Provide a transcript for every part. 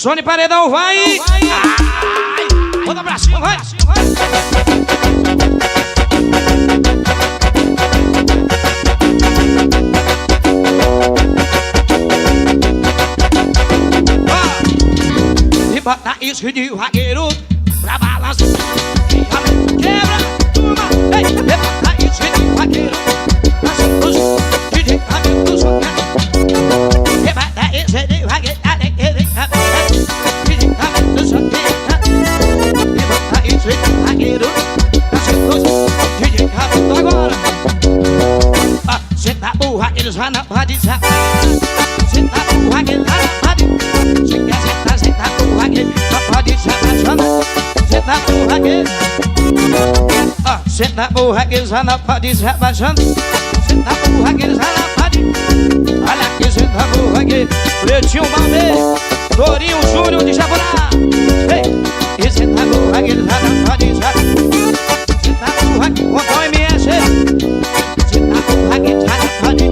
Sony Paredão, vai! Ai! Bota pra cima, vai! E bota isso de vaqueiro pra balançar. Quebra, turma, ei! E bota isso de vaqueiro pra seduzir. DJ Camilo do Soquete. E bota isso de vaqueiro. Eles vão na pode já. Senta burra, ele vai na pode. Se quer sentar, senta burra, ele não pode já baixando. Senta burra, ele. Senta burra, eles vão na pode já baixando. Senta burra, eles vão na pode. Olha aqui, senta burra, ele. Pretinho Balmê, Torinho Júnior de Jaburá. Ei, e senta burra, eles vão na pode já. Senta burra, conta o MS. Senta burra, eles vão na pode.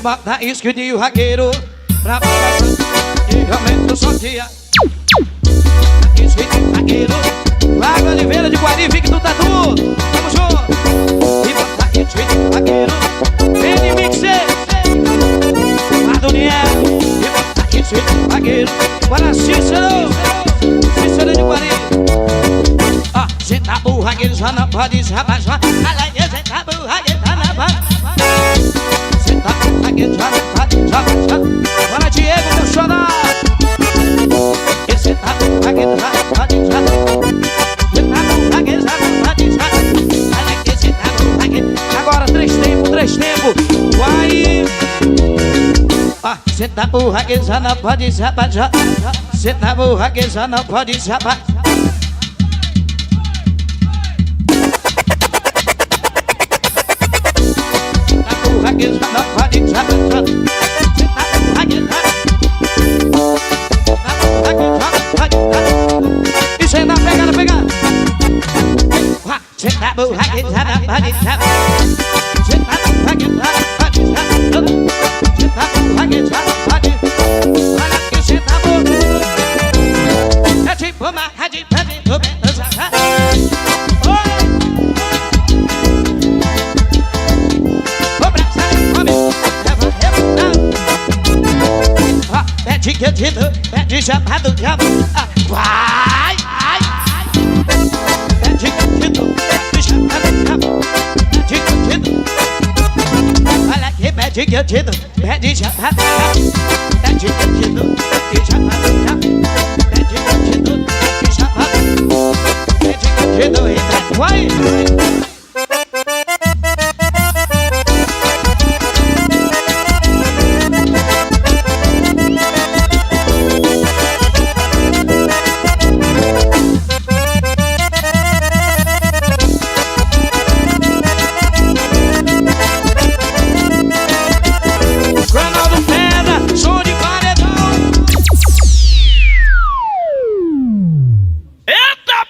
Bota isque de vaqueiro pra balançar. E realmente eu só tinha isque de vaqueiro. Flávio Oliveira de Guari, Vic do Tatu. Tamo junto. E bota isque de vaqueiro. Vem Mixer Maduniel. E bota isque de vaqueiro. Bora Cícero de Guari. Senta burra que eles já não podem se abaixar. Senta burra que eles já não podem. Bora Diego, meu xodó. Esse tá aquele já pode já. Esse tá aquele já pode já. Olha que esse tá aquele. Agora três tempos. Vai. Esse tá burra que já não pode já. Esse tá burra que já não pode já. Isso aí na pegada. Senta burra que já não pode já. Senta burra que já não pode já. Senta burra que já não pode. Olha que senta burra. É tipo uma rádio pra mim do Mendoza. Pede chamado diabo. Vai. Pede chamado diabo. Olha aqui, pede chamado diabo. Pede chamado.